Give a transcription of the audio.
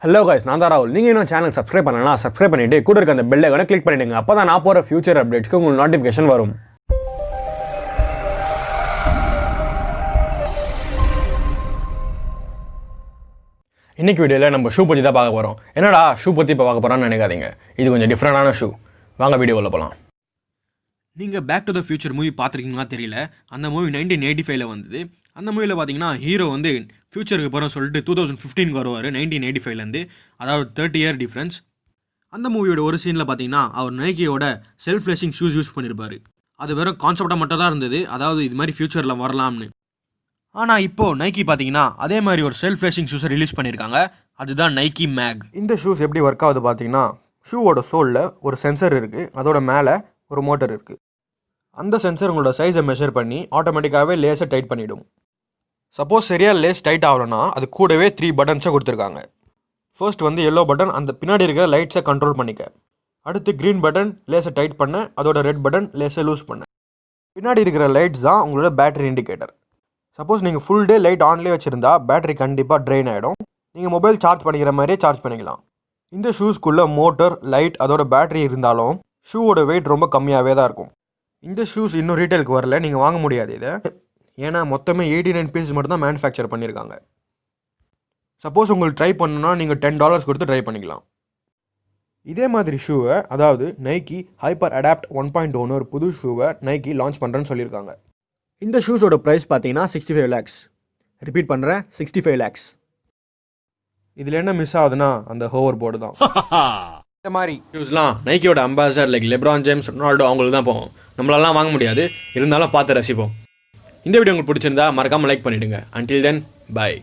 Hello guys, நான் தான் ராகுல். நீங்கள் இன்னும் சேனல் சப்ஸ்கிரைப் பண்ணலாம், சப்ஸ்கிரைப் பண்ணிவிட்டு கூட இருக்க அந்த பெல் ஐகானை கிளிக் பண்ணிவிடுங்க. அப்போ தான் நான் போகிற ஃபியூச்சர் அப்டேட்ஸ்க்கு உங்களுக்கு நோட்டிஃபிகேஷன் வரும். இன்றைக்கி வீடியோவில் நம்ம ஷூ பற்றி தான் பார்க்க போகிறோம். என்னடா ஷூ பற்றி இப்போ பார்க்க போகிறோன்னு நினைக்காதீங்க. இது கொஞ்சம் டிஃப்ரெண்டான ஷூ. வாங்க வீடியோவில் போகலாம். நீங்கள் back to the future movie பார்த்துருக்கீங்களா தெரியல. அந்த மூவி 1985 வந்தது. அந்த மூவியில் பார்த்தீங்கன்னா ஹீரோ வந்து ஃபியூச்சருக்கு போகிறோம் சொல்லிட்டு 2015 வருவார் 1985. அதாவது 30 இயர் டிஃப்ரென்ஸ். அந்த மூவியோட ஒரு சீனில் பார்த்தீங்கன்னா அவர் நைக்கியோட செல்ஃப்லெசிங் ஷூஸ் யூஸ் பண்ணியிருப்பார். அது வெறும் கான்செப்டாக மட்டும் தான் இருந்தது, அதாவது இது மாதிரி ஃபியூச்சரில் வரலாம்னு. ஆனால் இப்போது நைக்கி பார்த்தீங்கன்னா அதே மாதிரி ஒரு செல்ஃப்லெசிங் ஷூஸை ரிலீஸ் பண்ணியிருக்காங்க. அதுதான் நைக்கி மேக். இந்த ஷூஸ் எப்படி ஒர்க் ஆகுது பார்த்தீங்கன்னா, ஷூவோட சோலில் ஒரு சென்சர் இருக்குது, அதோட மேலே ஒரு மோட்டர் இருக்குது. அந்த சென்சர் உங்களோட சைஸை மெஷர் பண்ணி ஆட்டோமேட்டிக்காகவே லேஸை டைட் பண்ணிவிடும். சப்போஸ் சரியாக லேஸ் டைட் ஆகலைன்னா அது கூடவே 3 பட்டன்ஸை கொடுத்துருக்காங்க. ஃபர்ஸ்ட் வந்து எல்லோ பட்டன் அந்த பின்னாடி இருக்கிற லைட்ஸை கண்ட்ரோல் பண்ணிக்க. அடுத்து க்ரீன் பட்டன் லேஸை டைட் பண்ண, அதோட ரெட் பட்டன் லேஸை லூஸ் பண்ண. பின்னாடி இருக்கிற லைட்ஸ் தான் உங்களோட பேட்டரி இண்டிகேட்டர். சப்போஸ் நீங்கள் ஃபுல் டே லைட் ஆன்லேயே வச்சுருந்தா பேட்டரி கண்டிப்பாக ட்ரெயின் ஆகிடும். நீங்கள் மொபைல் சார்ஜ் பண்ணிக்கிற மாதிரியே சார்ஜ் பண்ணிக்கலாம். இந்த ஷூஸ்க்குள்ளே மோட்டர், லைட், அதோட பேட்டரி இருந்தாலும் ஷூவோட வெயிட் ரொம்ப கம்மியாகவே தான் இருக்கும். இந்த ஷூஸ் இன்னும் ரீட்டைலுக்கு வரல, நீங்கள் வாங்க முடியாது இதை. ஏன்னா மொத்தமே 89 பீசஸ் மட்டும் தான் மேனுஃபேக்சர் பண்ணியிருக்காங்க. சப்போஸ் உங்களுக்கு ட்ரை பண்ணணும்னா நீங்கள் $10 கொடுத்து ட்ரை பண்ணிக்கலாம். இதே மாதிரி ஷூவை, அதாவது நைக்கி ஹைப்பர் அடாப்ட் 1.0 ஒரு புது ஷூவை நைக்கி லான்ச் பண்ணுறேன்னு சொல்லியிருக்காங்க. இந்த ஷூஸோட ப்ரைஸ் பார்த்தீங்கன்னா 65 lakhs. ரிப்பீட் பண்ணுறேன், 65 lakhs. இதில் என்ன மிஸ் ஆகுதுன்னா அந்த ஹோவர் போர்டு தான். இந்த மாதிரி ஷூஸ்லாம் நைக்கியோட ambassador like LeBron James, Ronaldo அவங்களுக்கு தான் போகும். நம்மளாலாம் வாங்க முடியாது, இருந்தாலும் பார்த்து ரசிப்போம். இந்த வீடியோ உங்களுக்கு பிடிச்சிருந்தா மறக்காமல் லைக் பண்ணிவிடுங்க. Until then, bye.